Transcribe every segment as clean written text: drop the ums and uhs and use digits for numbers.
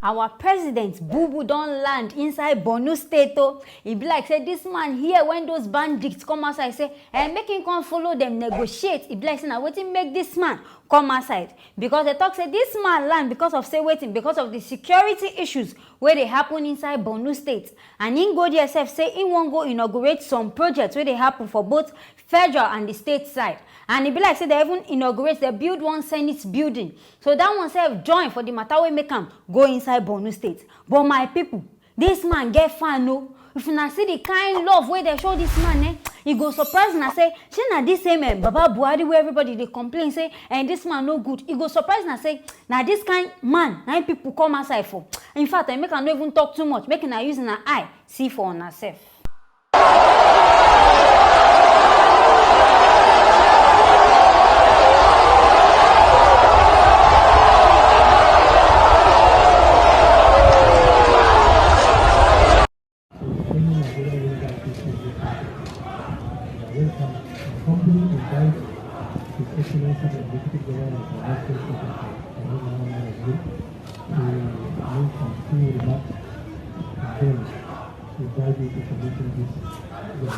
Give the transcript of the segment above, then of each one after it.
our president Bubu don't land inside Borno State. He be like say this man here when those bandits come outside say make him come follow them negotiate. He be like say now wetin make this man come outside because they talk say this man land because of say waiting because of the security issues where they happen inside Borno State, and in go there say he won't go inaugurate some projects where they happen for both federal and the state side. And it be like say they even inaugurate, they build one Senate building. So that one self join for the matter we make him go inside Borno State. But my people, this man get fan no. If you not see the kind love where they show this man, he go surprise and say, she na this same Baba Buhari where everybody they complain say, and this man no good. He go surprise and say, now this kind man, 9 people come outside for. In fact, I make her not even talk too much, making her using her eye, see for on herself.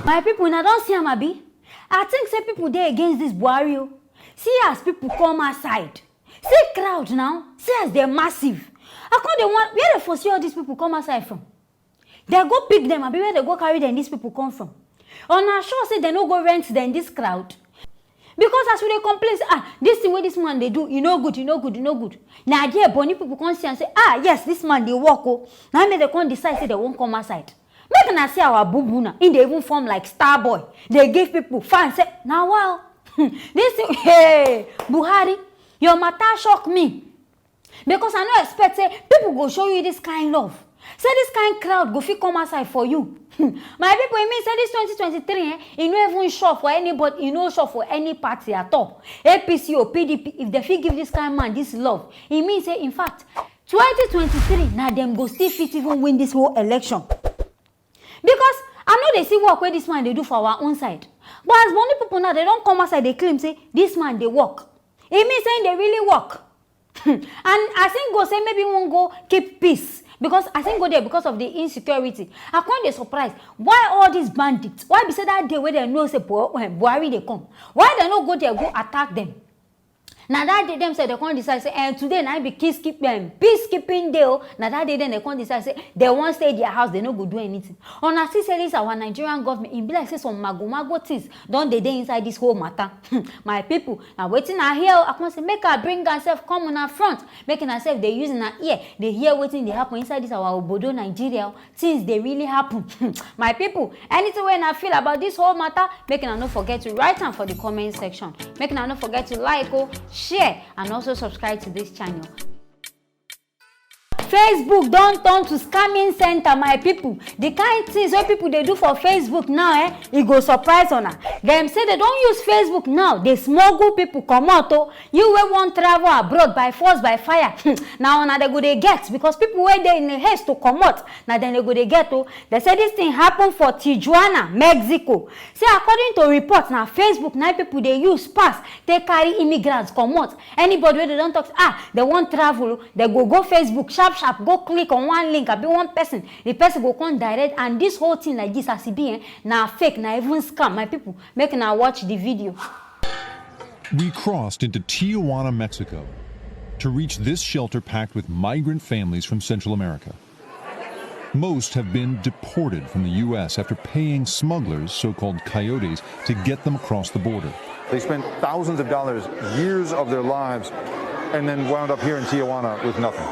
My people, now don't see him, Abi. I think say people there against this Buhari. See as people come outside. See crowd now. See as they're massive. I can't they want where they foresee all these people come outside from. They go pick them, Abi, where they go carry them these people come from. On our sure say they no go rent them this crowd. Because as we they complain, say, this thing where this man they do, you know good. Now there Bonny people come see and say, yes, this man they walk. Now they come decide say they won't come outside. Make na see our bubuna in they even form like Starboy. They give people fans say, now wow, this thing, hey, Buhari, your matter shock me. Because I no expect say people go show you this kind love. Say this kind crowd go fit come outside for you. My people, it means say this 2023, you no even shop for anybody, you no shop for any party at all. APC or PDP, if they fit give this kind man this love, it means say in fact 2023 now them go still fit even win this whole election. Because I know they see work where this man they do for our own side. But as many people now, they don't come outside, they claim, say, this man, they work. It means saying they really work. And I think go say maybe won't go keep peace. Because I think go there because of the insecurity. I can't be surprised. Why all these bandits? Why be say that day where they know say Buhari they come? Why they not go there go attack them? Now that day them say they can't decide say and today now be peacekeeping day. Now that day then they can't decide say they won't stay in their house, they no go do anything. On I see say this our Nigerian government in be like say some mago things don't they inside this whole matter. My people now waiting I hear I can say make her bring herself come on her front, making herself they using her ear, they hear waiting they happen inside this our Obodo Nigeria, things they really happen. My people, anything when I feel about this whole matter, making her not forget to write down for the comment section, making her not forget to like share and also subscribe to this channel. Facebook don't turn to scamming center, my people. The kind things where people they do for Facebook now, it go surprise on her. Them say they don't use Facebook now. They smuggle people come out. You will want travel abroad by force, by fire. Now they go they get because people were there in the haste to come out. Now then they go they get. They say this thing happened for Tijuana, Mexico. Say according to reports now, Facebook now people they use pass. They carry immigrants come out. Anybody where they don't talk, they want travel. They go Facebook sharp. Go click on one link, be one person, the person go come direct, and this whole thing like this as it be now fake, now even scam. My people, make now watch the video. We crossed into Tijuana, Mexico, to reach this shelter packed with migrant families from Central America. Most have been deported from the U.S. after paying smugglers, so-called Coyotes, to get them across the border. They spent thousands of dollars, years of their lives, and then wound up here in Tijuana with nothing.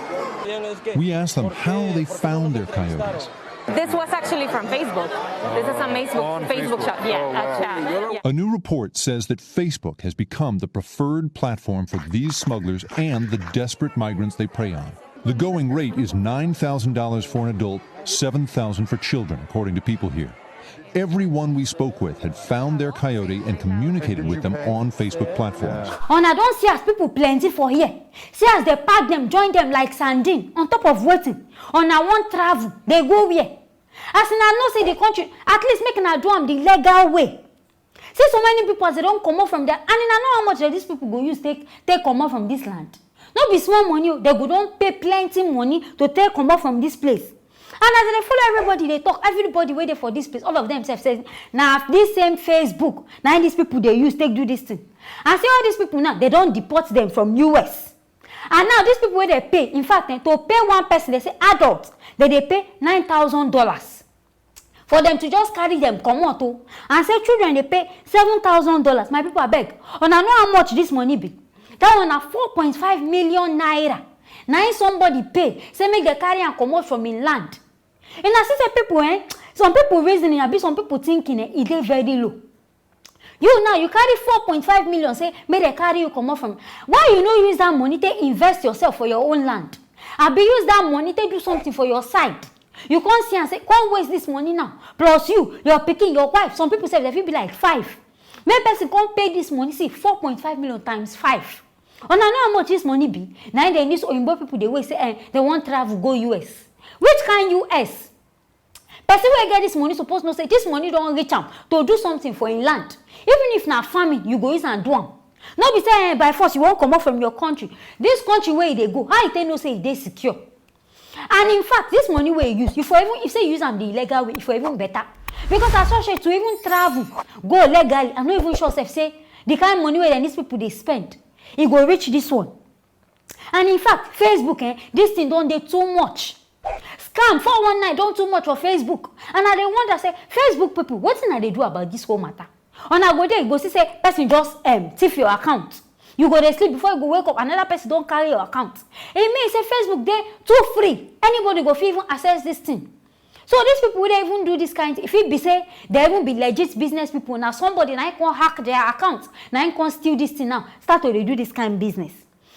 We asked them how they found their coyotes. This was actually from Facebook. This is a Facebook shop. Yeah, oh, wow. chat. Yeah. A new report says that Facebook has become the preferred platform for these smugglers and the desperate migrants they prey on. The going rate is $9,000 for an adult, $7,000 for children, according to people here. Everyone we spoke with had found their coyote and communicated with them on Facebook platforms. And I don't see as people plenty for here. See as they pack them, join them like sardine on top of waiting. On I want travel, they go where? As in I know say the country, at least making I do them the legal way. See so many people as they don't come out from there, and I know how much these people go use take come out from this land. Not be small money. They go don't pay plenty money to take come out from this place. And as they follow everybody, they talk. Everybody waiting for this place. All of them say, now this same Facebook, now these people they use take do this thing. And see all these people now, they don't deport them from US. And now these people where they pay, in fact, to pay one person, they say adults, they pay $9,000 for them to just carry them come out. And say children they pay $7,000. My people are beg. And I know how much this money be. That one are 4.5 million naira. Now somebody pay, say make the carry and come out from inland. And I see people, some people reasoning, some people thinking it is very low. You now, you carry 4.5 million, say, may they carry you come out from. Why you no use that money to invest yourself for your own land? I be use that money to do something for your side. You can't see and say, can't waste this money now. Plus you, your picking, your wife. Some people say, they feel be like 5. Maybe person can't pay this money, see, 4.5 million times 5. And I know how much this money be. Now they need Oyinbo people, they will say, they want travel, go US. Which kind US? Person will get this money, suppose no say, this money don't reach them to do something for in land. Even if not farming, you go use and do them. Not be saying by force you won't come out from your country. This country where they go, how you no say they secure. And in fact, this money where you use, if say use them the illegal way, if you even better. Because associate to even travel, go legally, I'm not even sure if say the kind of money where these people they spend, it go reach this one. And in fact, Facebook, this thing don't do too much. Scam 419 don't too much for Facebook. And I wonder say, Facebook people, what thing they do about this whole matter? And I go there, you go see say person just thief your account. You go to sleep before you go wake up, another person don't carry your account. It means say Facebook they too free. Anybody go even access this thing. So these people would even do this kind of, if it be say they even be legit business people. Now somebody now can hack their account, now can steal this thing now, start to do this kind of business.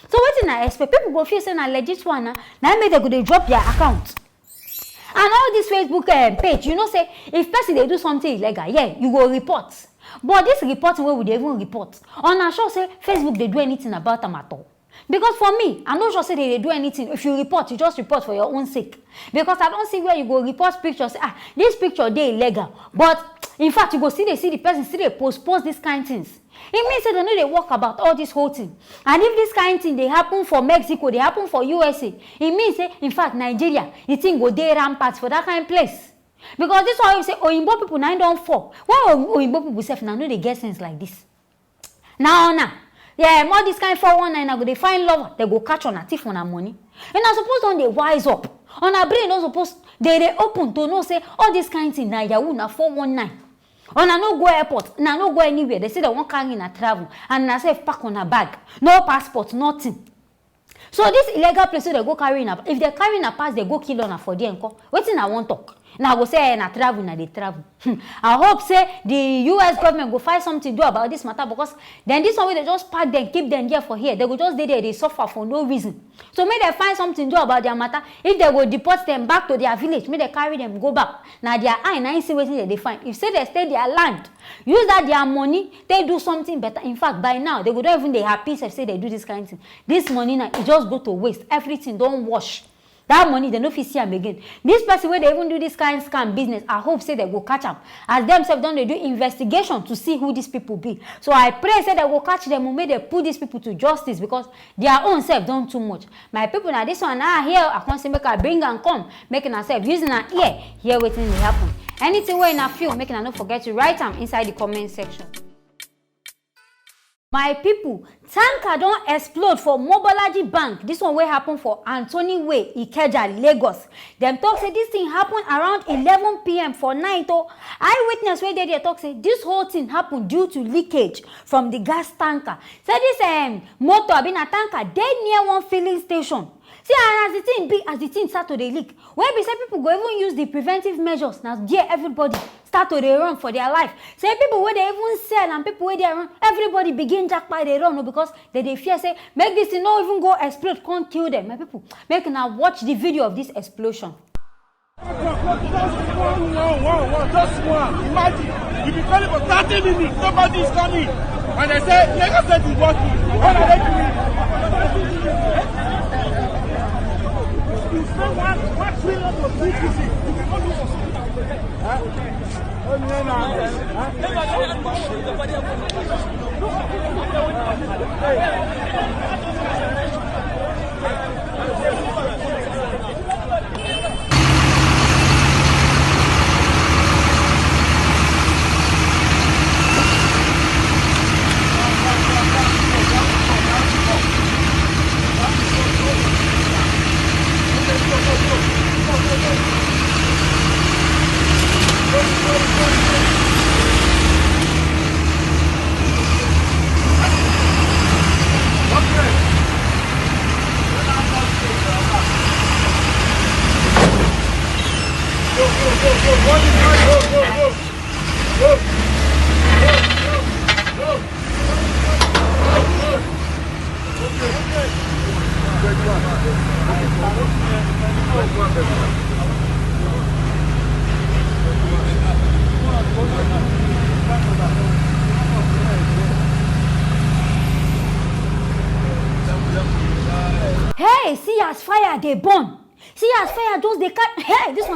So what thing I expect? People go feel say na legit one now make they go they drop their account. And all this Facebook page, you know say if person they do something illegal, yeah, you go report. But this reporting where would they even report? On a sure say Facebook they do anything about them at all. Because for me, I'm not sure say they do anything. If you report, you just report for your own sake. Because I don't see where you go report pictures. This picture they illegal. But in fact, you go see the person, see they post this kind of things. It means that they know they work about all this whole thing. And if this kind of thing they happen for Mexico, they happen for USA, it means in fact Nigeria, the thing go there rampart for that kind of place. Because this is why you say Oyinbo people now don't fall. Why Oyinbo people say now no they get things like this? Now. Yeah, more this kind of 419 now go they find love, they go catch on a thief on our money. And I suppose on they wise up. On our brain, not supposed they open to know say all this kind of thing now Yahoo na 419. On a no go airport, na no go anywhere. They say they won't carry in a travel and na say pack on a bag, no passport, nothing. So this illegal place they go carry in a, if they carry in a pass, they go kill on a for the encore. What thing I want talk? Now I go say na travel, na they travel. I hope say the US government go find something to do about this matter because then this one way they just pack them, keep them there for here. They go just there, they suffer for no reason. So may they find something to do about their matter. If they go deport them back to their village, may they carry them go back. Now their eye, now see what they find. If say they stay their land, use that their money, they do something better. In fact, by now they would not even they happy if say they do this kind of thing. This money now it just go to waste. Everything don't wash. That money, they no fit see them again. This person where they even do this kind of scam business, I hope say they go catch them. As themselves don't they do investigation to see who these people be. So I pray say they will catch them and may they put these people to justice because their own self done too much. My people now this one now here I can't say make I bring and come, making ourselves using an ear, hear what things happen. Anything where in a feel, making I not forget to write them inside the comment section. My people, tanker don't explode for Mobolaji Bank. This one will happen for Anthony Way, Ikeja, Lagos. Them talk say this thing happened around 11 p.m. for night. Eyewitness where they talk say this whole thing happened due to leakage from the gas tanker. Say this motor been a tanker dead near one filling station. See, and as the thing start to leak, when we say people go even use the preventive measures, now there everybody start to run for their life. Say people where they even sell and people where they run, everybody begin jackpot they run because they fear say make this thing not even go explode, can't kill them. My people, make now watch the video of this explosion. Just one. Imagine, you've been calling for 30 minutes, nobody is coming. And they say, Lagos State is working. What are they doing? You spend $1 trillion to treat this thing. You cannot do for something. Hey, see as fire they burn. See as fire those they cut. Hey, this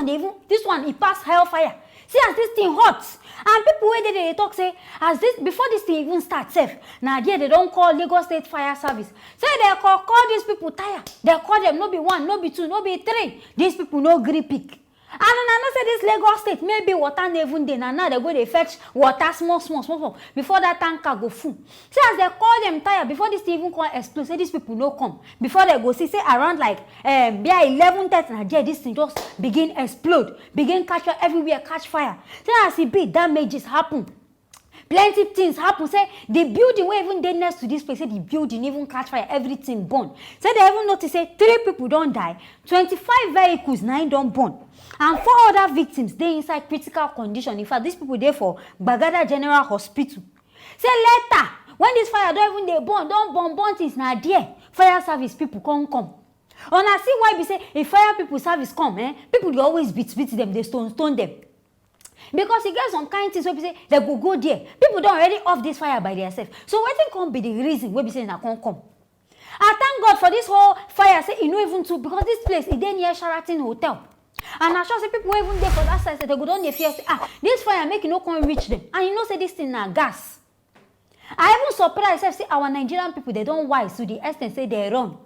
one it pass hellfire. See as this thing hot. And people where they talk say as this before this thing even start safe. Now there they don't call Lagos State Fire Service. Say they call these people tire. They call them no be one, no be two, no be three. These people no gree pick. And I say this Lagos State maybe water even dey now they go they fetch water small before that tanker go full. See as they call them tire before this thing even call explode. Say these people no come before they go see say around like be 11:30 na there this thing just begin explode, begin catch fire everywhere, catch fire. See as it be damages happen. Plenty things happen. Say the building where even dey next to this place, say the building even catch fire, everything burn. Say they even notice say 3 people don't die, 25 vehicles 9 don't burn, and 4 other victims they inside critical condition. In fact, these people there for Bagada General Hospital. Say later when this fire don't even they burn things now there. Fire service people come. And I see why we say if fire people service come, people they always beat them, they stone them. Because he gets some kind of things where we say they go there. People don't already off this fire by themselves. So what think can be the reason where we say they can't come? I thank God for this whole fire. Say you know even too because this place is near Sheraton Hotel. And I sure say people even there for that side say they go down the fear say this fire make you no come reach them. And you know say this thing na gas. I even surprised say our Nigerian people they don't wise to the extent say they run.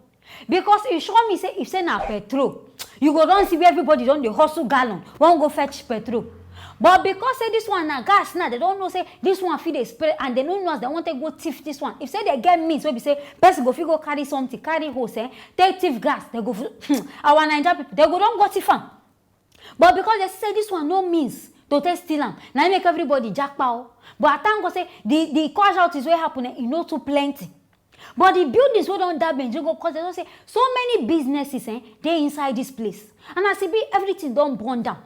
Because it show me say if say na petrol, you go down see where everybody don the hustle gallon, won't go fetch petrol. But because say this one na gas now, they don't know say this one feed a spray and they don't know as they want to go thief this one. If say they get means, so we say person go go carry something, carry hose, take thief gas, they go our Nigerian people, they go don't go thief am. But because they say this one no means to take steal am, now make everybody jackpot. But I thank God say the casualties will happen, you know too plenty. But the buildings we don't damage, because they don't say so many businesses they inside this place. And I see everything don't burn down.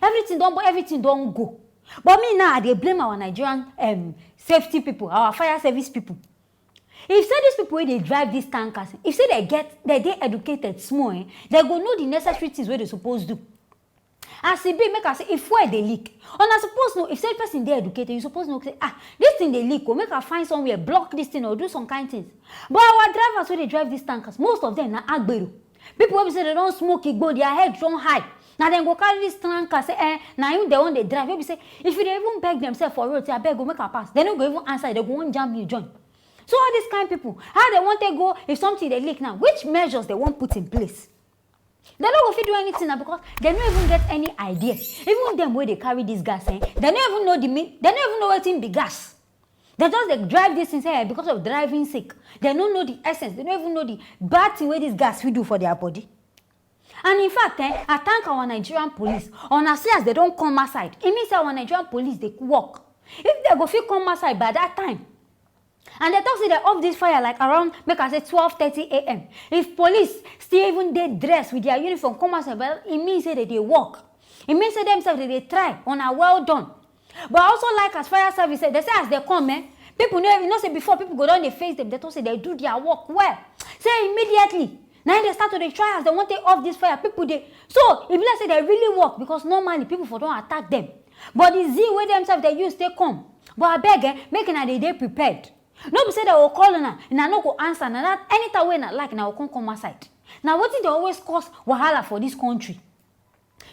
Everything don't go. But me now, they blame our Nigerian safety people, our fire service people. If say these people they drive these tankers, if say they educated small, they go know the necessary things where they supposed to do. As it be, make us say if where they leak. And I suppose no, if say person they educated, you suppose no say this thing they leak, or make us find somewhere, block this thing or do some kind of things. But our drivers where they drive these tankers, most of them na agbero. People who say they don't smoke it, go their head don't high. Now then go carry this tanker say now you they want they drive. Maybe say if you even beg themselves for road, say I beg go make a pass. They don't go even answer, they go and jam you join. So all these kind of people, how they want to go if something they leak now, which measures they want put in place? They don't go fit do anything now because they don't even get any idea. Even them where they carry this gas, they don't even know they don't even know what in be gas. They just they drive this inside because of driving sick. They don't know the essence. They don't even know the bad thing where this gas will do for their body. And in fact, I thank our Nigerian police. On as soon as they don't come outside, it means our Nigerian police they work. If they go fit come outside by that time, and they talk say they off this fire like around make I say 12:30 a.m. If police still even they dress with their uniform come outside, but it means that they work. It means that themselves they try on a well done. But also like as fire service they say as they come, people know you know say before people go down they face them, they talk say they do their work well. Say immediately. Now they start to the trials, they want to off this fire. People they so if let's say they really work because normally people for don't attack them. But the zeal where themselves they use they come. But I beg making a day prepared. No be say they will call on and I no go answer now that anytime when I like now will come outside. Now what did they always cause wahala for this country?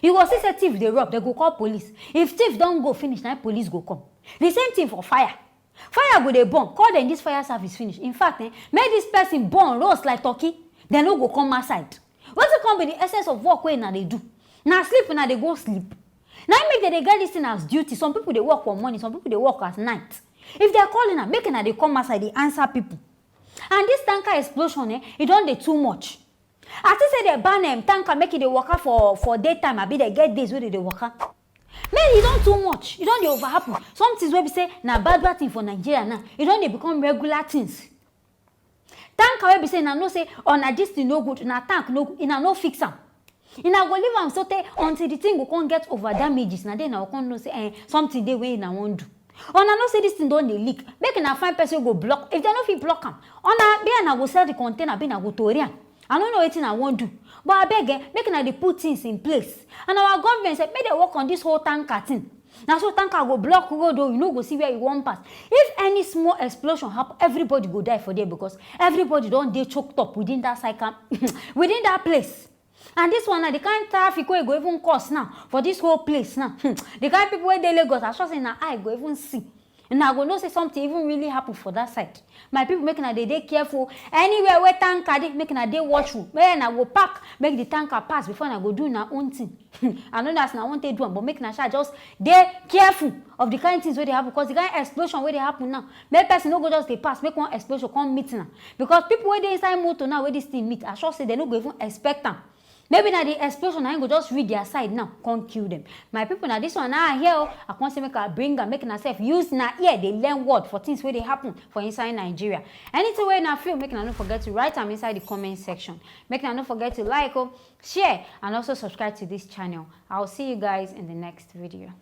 You go see say thief they rob, they go call police. If thief don't go finish, now police go come. The same thing for fire. Fire go they burn, call them this fire service finish. In fact, make this person burn roast like turkey. They no go come outside. What's the company the essence of work where now they do? Now sleep now they go sleep. Now make they get this thing as duty. Some people they work for morning, some people they work at night. If they are calling them, making they come outside, they answer people. And this tanker explosion, it don't do too much. I think say they ban them tanker, make it they work for daytime. I be they get days where they work. Man, it don't too much. It don't over happen. Some things where we say na bad thing for Nigeria now. It don't they become regular things. Tanker where we say na no say on a this thing no good, na tank no good, na no fix am. Una go leave am so tey until the thing go come get over damages. Na then I go come know say something dey wey una wan do. Una know say this thing don dey leak. Make una find person go block. If they no fit block am, una be una go sell the container, be una go tori am. I don't know wetin I wan do. But abeg, make una dey put things in place. And our government say make they work on this whole tanker thing. Now so tanker go block road, you no go see where you wan pass. If any small explosion happen, everybody go die for there because everybody don dey choked up within that cycle, within that place. And this one now, the kind traffic wey go even cause now for this whole place now. The kind people wey dey Lagos, I sure say na eye go even see. And I go know say something even really happen for that side. My people make una dey careful. Anywhere where tanker dey, make una dey watchful. Make una go park, make the tanker pass before una go do una own thing. I know that's na one take do am, but make una just dey careful of the kind things wey dey happen because the kind explosion wey dey happen now. Make person no go just dey pass, make one explosion come meet now. Because people wey dey inside motor now wey this thing meet, I sure say they no go even expect am. Maybe na the explosion I go just read their side now, can't kill them. My people now this one now here, I want to make a bring and make myself use na ear they learn word for things where they happen for inside Nigeria. Anything where na feel, make na not forget to write them inside the comment section. Make na not forget to like, share, and also subscribe to this channel. I'll see you guys in the next video.